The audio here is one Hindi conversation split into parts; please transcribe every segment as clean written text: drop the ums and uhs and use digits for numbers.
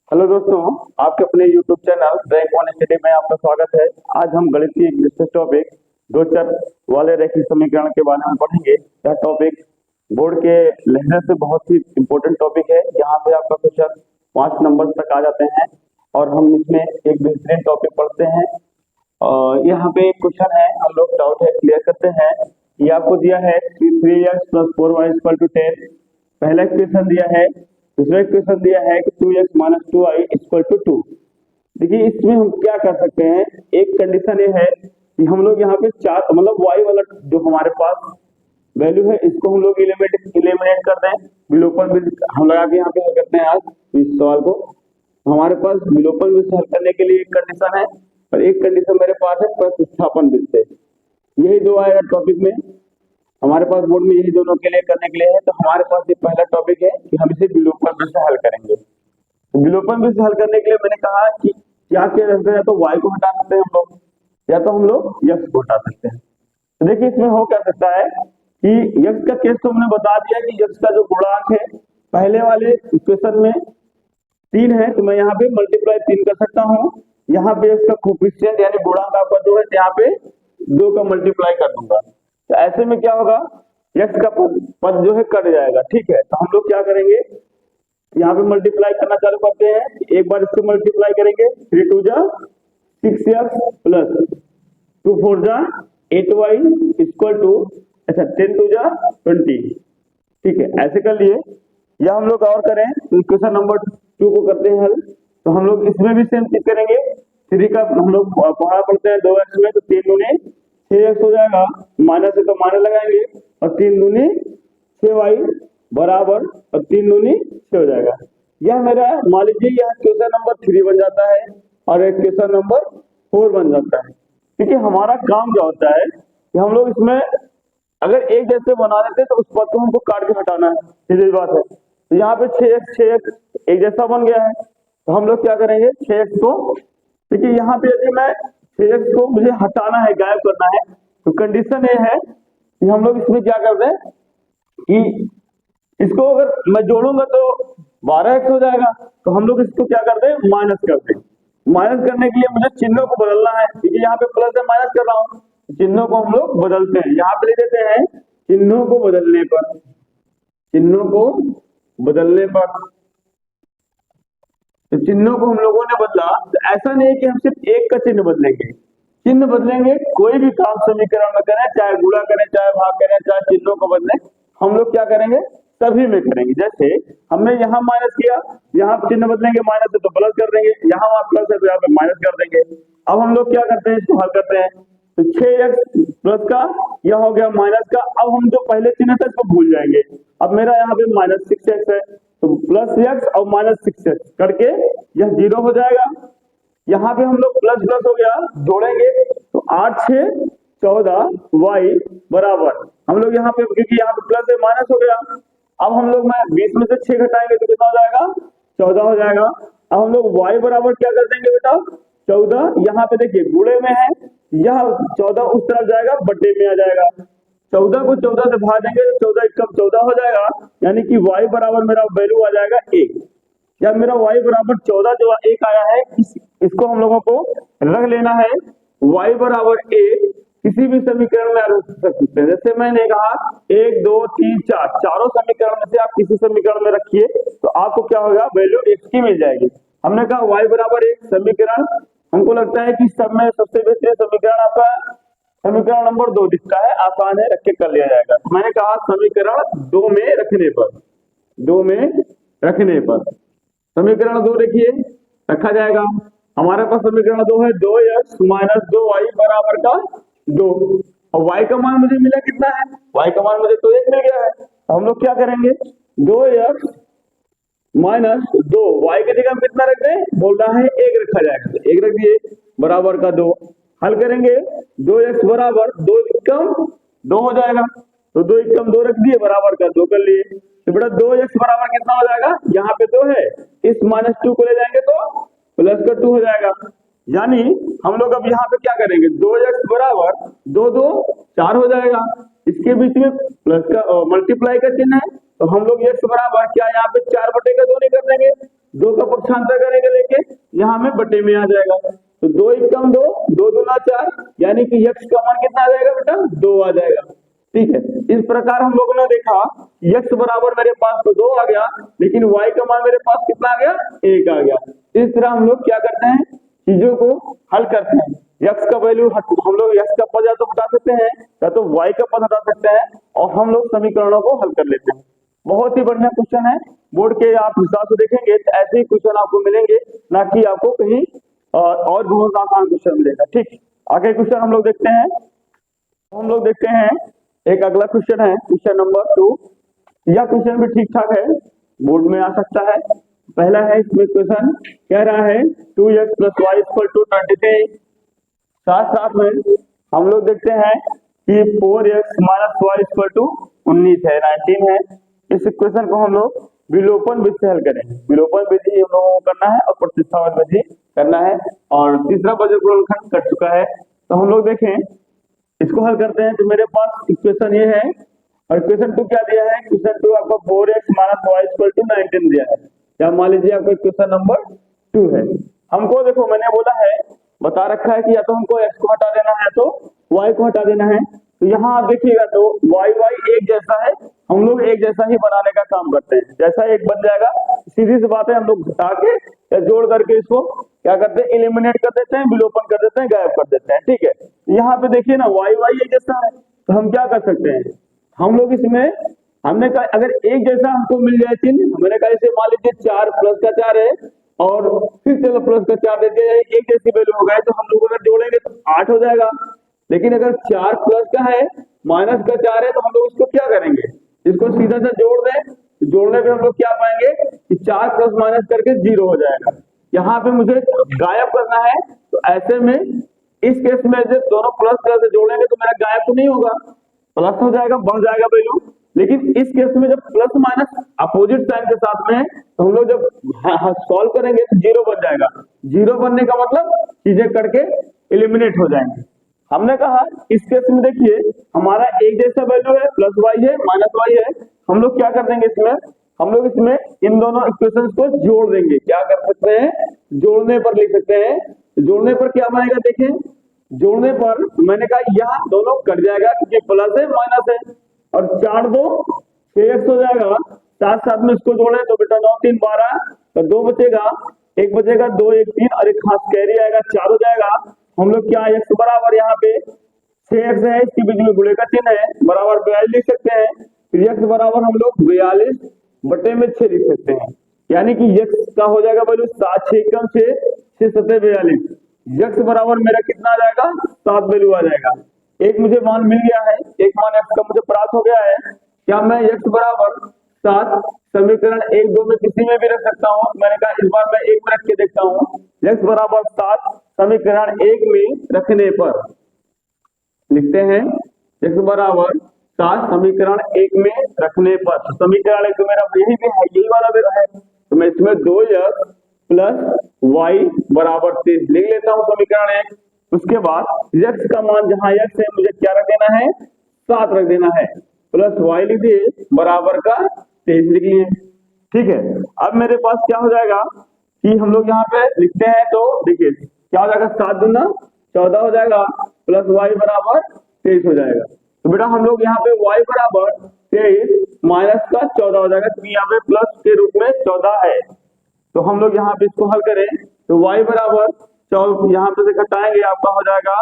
हेलो दोस्तों, आपके अपने YouTube channel rank one study में आपका स्वागत है। आज हम गणित की एक विशेष टॉपिक दो चर वाले रैखिक समीकरण के बारे में पढ़ेंगे। यह टॉपिक बोर्ड के लिखने से बहुत ही इम्पोर्टेंट टॉपिक है। यहाँ पे आपका क्वेश्चन 5 नंबर तक आ जाते हैं और हम इसमें एक बेहतरीन टॉपिक पढ़ते हैं। यहाँ पे एक क्वेश्चन है, हम लोग डाउट है क्लियर करते हैं। ये आपको दिया है 3x + 4y = 10। पहला इक्वेशन दिया है, दूसरा इक्वेशन दिया है कि 2x - 2y = 2। देखिए इसमें हम क्या कर सकते हैं। एक कंडीशन ये है कि हम लोग यहाँ पे चार मतलब y वाला जो हमारे पास वैल्यू है इसको हम लोग इलिमिनेट कर दें। विलोपन विधि हम लगा के यहाँ पे हल करते हैं आज इस सवाल को। हमारे पास विलोपन विधि से हल करने के लिए एक कंडीशन है और एक कंडीशन मेरे पास है प्रतिस्थापन विधि से। यही दो आएगा टॉपिक में, हमारे पास बोर्ड में यही दोनों के लिए करने के लिए है। तो हमारे पास ये पहला टॉपिक है कि हम इसे विलोपन विधि से हल करेंगे। तो विलोपन विधि से हल करने के लिए मैंने कहा कि क्या किया जा सकता है, या तो y को हटा सकते हैं हम लोग, या तो हम लोग x को हटा सकते हैं। तो देखिए इसमें हो क्या सकता है कि x का केस तो हमने बता दिया कि x का जो गुणांक है पहले वाले इक्वेशन में 3 है, तो मैं यहाँ पे मल्टीप्लाई 3 कर सकता हूँ। यहाँ पे x का कोफिशिएंट यानी गुणांक आपका 2 है, तो यहाँ पे 2 का मल्टीप्लाई कर दूंगा। तो ऐसे में क्या होगा, x का पद जो है कट जाएगा। ठीक है, तो हम लोग क्या करेंगे, यहाँ पे मल्टीप्लाई करना चालू करते हैं। एक बार इसको मल्टीप्लाई करेंगे, 3 2 जा 6x + 2 4 जा 8y = अच्छा 10 2 जा 20। ठीक है, ऐसे कर लिए। या हम लोग और करें तो इक्वेशन नंबर 2 को करते हैं हल। तो हम लोग इसमें भी सेम चीज करेंगे। 3 का हम लोग पढ़ा पढ़ते हैं 2x में, तो 3 दूनी 6x हो जाएगा, माइनस है तो माइनस लगाएंगे और 3 दूनी 6y बराबर और 3 दूनी 6 हो जाएगा। यह मेरा मान लीजिए यह क्वेश्चन नंबर 3 बन जाता है और एक क्वेश्चन नंबर 4 बन जाता है। क्योंकि हमारा काम क्या होता है कि हम लोग इसमें अगर एक जैसे बना देते तो उस पद को हमको काट के हटाना है, सीधी बात है। तो यहाँ पे 6x एक जैसा बन गया है, तो हम लोग क्या करेंगे 6x को, देखिए यहाँ पे यदि मैं 6x को मुझे हटाना है, गायब करना है, तो कंडीशन ये है कि हम लोग इसमें क्या कर दें कि इसको अगर मैं जोड़ूंगा तो 12x हो जाएगा। तो हम लोग इसको क्या कर दें, माइनस कर दें। माइनस करने के लिए मुझे चिन्हों को बदलना है, क्योंकि यहाँ पे प्लस है माइनस कर रहा हूँ। चिन्हों को हम लोग बदलते हैं, यहाँ पे ले देते हैं चिन्हों को बदलने पर, चिन्हों को बदलने पर। तो चिन्हों को हम लोगों ने बदला, तो ऐसा नहीं है कि हम सिर्फ एक का चिन्ह बदलेंगे। चिन्ह बदलेंगे, कोई भी काम समीकरण में करें, चाहे गुणा करें, चाहे भाग करें, चाहे चिन्हों को बदलें, हम लोग क्या करेंगे सभी में करेंगे। जैसे हमने यहाँ माइनस किया, यहाँ चिन्ह बदलेंगे, माइनस है तो प्लस कर देंगे, यहाँ प्लस है तो यहाँ पे माइनस कर देंगे। अब हम लोग क्या करते हैं, इसको हल करते हैं। तो 6x प्लस का यह हो गया माइनस का। अब हम जो पहले चिन्ह था इसको भूल जाएंगे। अब मेरा यहाँ पे -6x है, तो +x और -6x करके यह 0 हो जाएगा। यहाँ पे हम लोग प्लस प्लस हो गया, जोड़ेंगे तो 8 6 14 y बराबर, हम लोग यहाँ पे क्योंकि यहाँ पे प्लस है माइनस हो गया। अब हम लोग में 20 में से 6 घटाएंगे तो कितना हो जाएगा, 14 हो जाएगा। अब हम लोग y बराबर क्या कर देंगे बेटा, 14। यहाँ पे देखिए गुणे में है, यह 14 उस तरफ जाएगा, बट्टे में आ जाएगा। 14 को 14 से भाग देंगे तो 14 × 14 हो जाएगा, यानी कि y बराबर मेरा वैल्यू आ जाएगा 1। या मेरा y बराबर 14 जो 1 आया है, इसको हम लोगों को रख लेना है। y बराबर 1 किसी भी समीकरण में रख सकते हैं। जैसे मैंने कहा 1 2 3 4, चारों समीकरण में से आप किसी समीकरण में रखिए तो आपको क्या होगा, वैल्यू x की मिल जाएगी। हमने कहा y बराबर 1 समीकरण, हमको लगता है कि सब में सबसे बेहतरीन समीकरण आपका समीकरण नंबर 2 दिखता है, आसान है, रख के कर लिया जाएगा। मैंने कहा समीकरण 2 में रखने पर, 2 में रखने पर समीकरण 2 देखिए रखा जाएगा। हमारे पास समीकरण 2 है, 2x - 2y बराबर का 2। और y का मान मुझे मिला कितना है, y का मान मुझे तो 1 मिल गया है। तो हम लोग क्या करेंगे, 2x - 2 y के जगह हम कितना रख दें, बोल रहा है 1 रखा जाएगा, तो 1 रख दिए बराबर का 2। हल करेंगे 2x बराबर 2 कम 2 हो जाएगा, तो 2 कम 2 रख दिए बराबर का 2 कर लिए। तो बेटा 2x बराबर कितना हो जाएगा, यहाँ पे 2 है, इस -2 को ले जाएंगे तो प्लस का 2 हो जाएगा। यानी हम लोग अब यहाँ पे क्या करेंगे, 2x बराबर 2 2 4 हो जाएगा। इसके बीच में प्लस का मल्टीप्लाई का चिन्ह है, तो हम लोग x बराबर क्या यहाँ पे 4/2 नहीं कर देंगे, 2 का पक्षांतर करेंगे लेके यहाँ में बटे में आ जाएगा, तो 2 एकम 2, 2 दूना 4, यानी कि x का मान कितना आ जाएगा बेटा 2 आ जाएगा। ठीक है, इस प्रकार हम लोगों ने देखा x बराबर मेरे पास तो 2 आ गया, लेकिन y का मान मेरे पास कितना आ गया 1 आ गया। इस तरह हम लोग क्या करते हैं, चीजों को हल करते हैं। x का वैल्यू हम लोग x का पद या तो हटा सकते हैं या तो y का पद हटा सकते हैं और हम लोग समीकरणों को हल कर लेते हैं। बहुत ही बढ़िया क्वेश्चन है, बोर्ड के आप हिसाब से देखेंगे तो ऐसे ही क्वेश्चन आपको मिलेंगे, ना कि आपको कहीं और बहुत आसान क्वेश्चन मिलेगा। ठीक, आगे क्वेश्चन हम लोग देखते हैं। हम लोग देखते हैं एक अगला क्वेश्चन है, क्वेश्चन नंबर 2। यह क्वेश्चन भी ठीक ठाक है, बोर्ड में आ सकता है। पहला है, इसमें क्वेश्चन कह रहा है 2x + y = 23। साथ साथ में हम लोग देखते हैं कि 4x - y = 19 है, 19 है। इस इक्वेशन को हम लोग विलोपन विधि से हल करेंगे। विलोपन विधि हम लोगों को करना है और प्रतिस्थापन विधि करना है, और तीसरा वज्र गुणनखंड कर चुका है। तो हम लोग देखें, इसको हल करते हैं। तो मेरे पास इक्वेशन ये है और इक्वेशन 2 क्या दिया है, इक्वेशन 2 आपको 4x - y = 19 दिया है, या मान लीजिए आपको इक्वेशन नंबर 2 है। हमको देखो, मैंने बोला है, बता रखा है कि या तो हमको x को हटा देना है तो y को हटा देना है। तो यहाँ आप देखिएगा तो y एक जैसा है, हम लोग एक जैसा ही बनाने का काम करते हैं। जैसा एक बन जाएगा, सीधी सी बात है, हम लोग घटा के या जोड़ करके इसको क्या करते हैं, एलिमिनेट कर देते हैं, विलोपन कर देते हैं, गायब कर देते हैं। ठीक है, यहाँ पे देखिए ना y एक जैसा है, तो हम क्या कर सकते हैं, हम लोग इसमें हमने कहा अगर एक जैसा हमको मिल जाए चिन्ह, मैंने कहा इसे मान लीजिए 4 + का 4 है और फिर चलो प्लस का 4 दे दिया, एक जैसी वैल्यू हो गए, तो हम लोग अगर जोड़ेंगे तो 8 हो जाएगा। लेकिन अगर 4 प्लस का है माइनस का 4 है, तो हम लोग इसको क्या करेंगे, इसको सीधा सा जोड़ दें। तो जोड़ने पे हम लोग क्या पाएंगे कि 4 प्लस माइनस करके 0 हो जाएगा। यहाँ पे मुझे गायब करना है, तो ऐसे में इस केस में जब दोनों प्लस प्लस से जोड़ेंगे तो मेरा गायब तो नहीं होगा, प्लस हो जाएगा, बढ़ जाएगा वैल्यू। लेकिन इस केस में जब प्लस माइनस अपोजिट साइन के साथ में है, तो हम लोग जब सॉल्व करेंगे तो 0 बन जाएगा। 0 बनने का मतलब चीजें करके एलिमिनेट हो जाएंगे। हमने कहा इस केस में देखिए हमारा एक जैसा वैल्यू है, प्लस वाई है माइनस वाई है। हम लोग क्या कर देंगे इसमें, हम लोग इसमें इन दोनों इक्वेशंस को जोड़ देंगे। क्या कर सकते हैं, जोड़ने पर लिख सकते हैं। जोड़ने पर क्या बनेगा, देखें जोड़ने पर मैंने कहा यहाँ दोनों कट जाएगा क्योंकि प्लस है माइनस है, और 4 2 6x हो जाएगा। साथ साथ में इसको जोड़े तो बेटा 9 3 12, तो 2 बचेगा, 1 बचेगा, 2 1 3 और एक खास कैरी आएगा, 4 हो जाएगा। हम लोग क्या x बराबर यहाँ पे 6x है, इसके बीच में गुणे का चिन्ह है, बराबर 42 लिख सकते हैं। फिर x बराबर हम लोग 42 बटे में 6 लिख सकते हैं, यानी कि x का हो जाएगा वैल्यू 7 6 कम 6 6 7 42। x बराबर मेरा कितना आ जाएगा, 7 वैल्यू आ जाएगा। एक मुझे मान मिल गया है, एक मान x का मुझे प्राप्त हो गया है। क्या मैं x बराबर 7 समीकरण 1 2 में किसी में भी रख सकता हूँ? मैंने कहा इस बार मैं 1 में रख के देखता हूँ। x बराबर 7 समीकरण 1 में रखने पर लिखते हैं, x बराबर 7 समीकरण 1 में रखने पर, समीकरण 1 मेरा यही भी है, यही वाला भी है, तो मैं इसमें 2x प्लस y बराबर 3 लिख लेता हूँ समीकरण 1। उसके बाद x का मान जहां x है मुझे क्या रख देना है, 7 रख देना है, प्लस y लिख दिए बराबर का 23 लिख लिए। ठीक है, अब मेरे पास क्या हो जाएगा कि हम लोग यहाँ पे लिखते हैं, तो देखिए क्या हो जाएगा, 7 दूना 14 हो जाएगा, प्लस y बराबर 23 हो जाएगा। तो बेटा हम लोग यहाँ पे y बराबर 23 माइनस का 14 हो जाएगा, क्योंकि यहाँ पे प्लस के रूप में 14 है। तो हम लोग यहाँ पे इसको हल करें तो y बराबर 14, यहाँ पे से घटाएंगे आपका हो जाएगा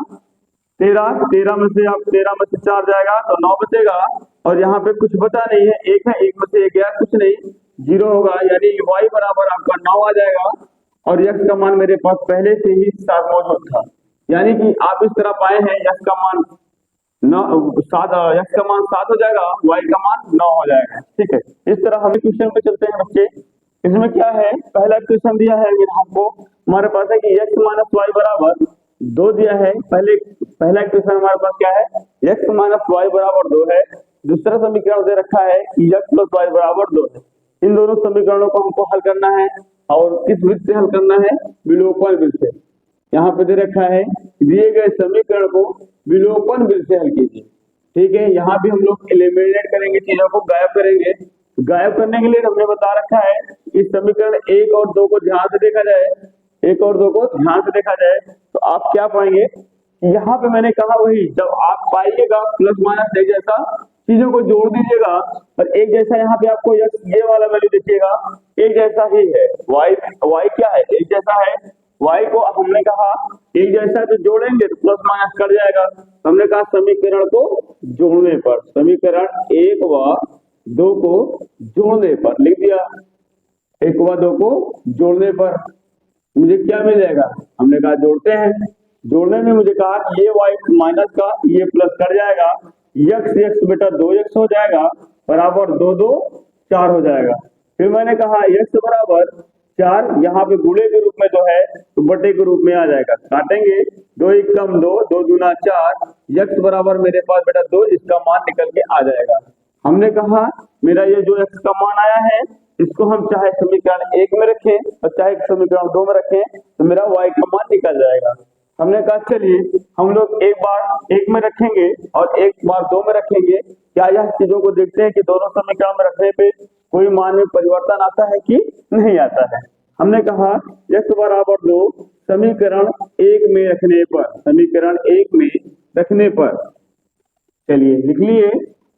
13, 13 में से आप 13 में से 4 जाएगा तो 9 बचेगा, और यहाँ पे कुछ बचा नहीं है, एक है, एक में से एक गया, कुछ नहीं, 0 होगा, यानी y बराबर आपका 9 आ जाएगा। और x का मान मेरे पास पहले से ही 7 मौजूद था, यानी कि आप इस तरह पाए हैं x का मान 7, x का मान 7 हो जाएगा, y का मान 9 हो जाएगा। ठीक है, इस तरह हम क्वेश्चन पे चलते हैं बच्चे। इसमें क्या है, पहला क्वेश्चन दिया है हमको, हमारे पास है कि x माइनस वाई बराबर 2 दिया है। पहला क्वेश्चन हमारे पास क्या है, x माइनस वाई बराबर 2 है। दूसरा समीकरण दे रखा है कि x प्लस वाई बराबर 2 है। इन दोनों समीकरणों को हमको हल करना है, और किस विधि से हल करना है, विलोपन विधि से। यहाँ पे दे रखा है दिए गए समीकरण को विलोपन विधि से हल कीजिए। ठीक है, यहाँ भी हम लोग एलिमिनेट करेंगे, चीजों को गायब करेंगे। गायब करने के लिए हमने बता रखा है इस समीकरण 1 और 2 को ध्यान से देखा जाए, 1 और 2 को ध्यान से देखा जाए तो आप क्या पाएंगे, यहाँ पे मैंने कहा वही जब आप पाइएगा प्लस माइनस एक जैसा चीजों को जोड़ दीजिएगा और एक जैसा यहाँ पे आपको ये वाला वैल्यू देखिएगा एक जैसा ही है, y क्या है एक जैसा है, y को हमने कहा एक जैसा तो जोड़ेंगे तो प्लस माइनस कट जाएगा, हमने कहा समीकरण को जोड़ने पर, समीकरण 1 व 2 को जोड़ने पर लिख दिया, 1 व 2 को जोड़ने पर मुझे क्या मिल जाएगा, हमने कहा जोड़ते हैं, जोड़ने में मुझे कहा ये y माइनस का ये प्लस कट जाएगा, x बेटा 2x हो जाएगा बराबर 2 2 4 हो जाएगा। फिर मैंने कहा x बराबर 4 यहाँ पे गुणे के रूप में तो है तो बटे के रूप में आ जाएगा, काटेंगे 2 1 कम 2 2 दूना 4, x बराबर मेरे पास बेटा 2, इसका मान निकल के आ जाएगा। हमने कहा मेरा ये जो x का मान आया है इसको हम चाहे समीकरण 1 में रखें और चाहे समीकरण 2 में रखें तो मेरा y का मान निकल जाएगा। हमने कहा चलिए हम लोग एक बार 1 में रखेंगे और एक बार 2 में रखेंगे, क्या यह चीजों को देखते हैं कि दोनों समीकरण में रखने पे कोई मान में परिवर्तन आता है कि नहीं आता है। हमने कहा x बराबर 2 समीकरण 1 में रखने पर, समीकरण 1 में रखने पर चलिए लिख लिए।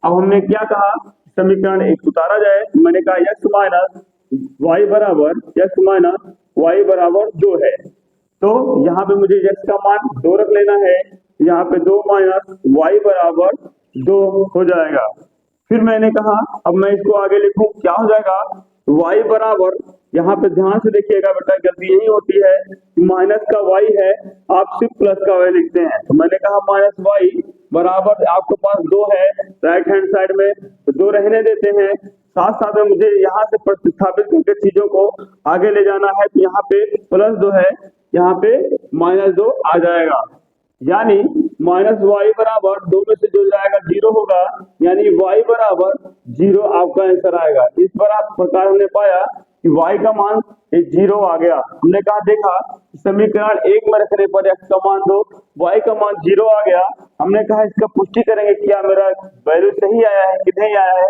अब हमने क्या कहा समीकरण 1 उतारा जाए, मैंने कहा x माइनस y बराबर 2 है, तो यहाँ पे मुझे x का मान 2 रख लेना है, यहाँ पे 2 माइनस y बराबर 2 हो जाएगा। फिर मैंने कहा अब मैं इसको आगे लिखूं क्या हो जाएगा, y बराबर, यहाँ पे ध्यान से देखिएगा बेटा गलती यही होती है माइनस का y है आप सिर्फ प्लस का y लिखते हैं, तो मैंने कहा माइनस y बराबर आपके पास 2 है राइट हैंड साइड में तो 2 रहने देते हैं, साथ साथ में मुझे यहाँ से प्रतिस्थापित करके चीजों को आगे ले जाना है, तो यहाँ पे प्लस 2 है यहाँ पे माइनस 2 आ जाएगा, यानी माइनस y बराबर 2 में से जो जाएगा 0 होगा, यानी y बराबर 0 आपका आंसर आएगा। इस प्रकार हमने पाया कि y का मान 0 आ गया। हमने कहा देखा समीकरण 1 में रखने पर x का मान 2 y का मान 0 आ गया। हमने कहा इसका पुष्टि करेंगे क्या मेरा वैल्यू सही आया है कि नहीं आया है,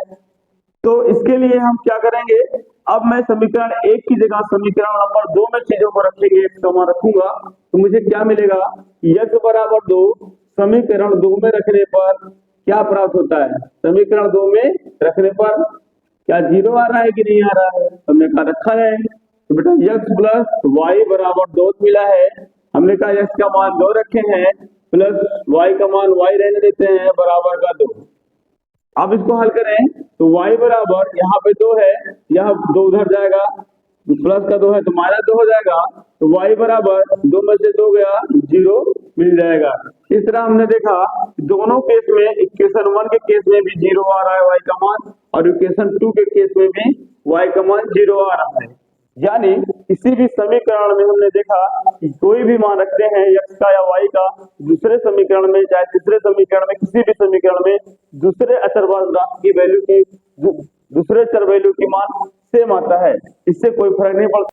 तो इसके लिए हम क्या करेंगे, अब मैं समीकरण 1 की जगह समीकरण नंबर 2 में चीजों को रखेंगे, x का मान रखूंगा तो मुझे क्या मिलेगा, x बराबर 2 समीकरण 2 में रखने पर क्या प्राप्त होता है, समीकरण 2 में रखने पर क्या 0 आ रहा है कि नहीं आ रहा है, हमने कहा रखा है तो बेटा x प्लस y बराबर 2 मिला है। हमने कहा x का मान 2 रखे हैं प्लस y का मान y रहने देते हैं बराबर का 2। अब इसको हल करें तो y बराबर यहाँ पे 2 है, यह 2 उधर जाएगा, प्लस का 2 है तो माइनस 2 हो जाएगा, तो y बराबर 2 में से 2 गया 0 मिल जाएगा। इस तरह हमने देखा दोनों केस में, इक्वेशन 1 के केस में भी 0 आ रहा है y का मान और इक्वेशन 2 के केस में भी y का मान 0 आ रहा है, यानी किसी भी समीकरण में हमने देखा कि कोई भी मान रखते हैं x का या y का दूसरे समीकरण में चाहे तीसरे समीकरण में, किसी भी समीकरण में दूसरे अचरवाद राशि की वैल्यू की दूसरे चर वैल्यू की मान सेम आता है, इससे कोई फर्क नहीं पड़ता।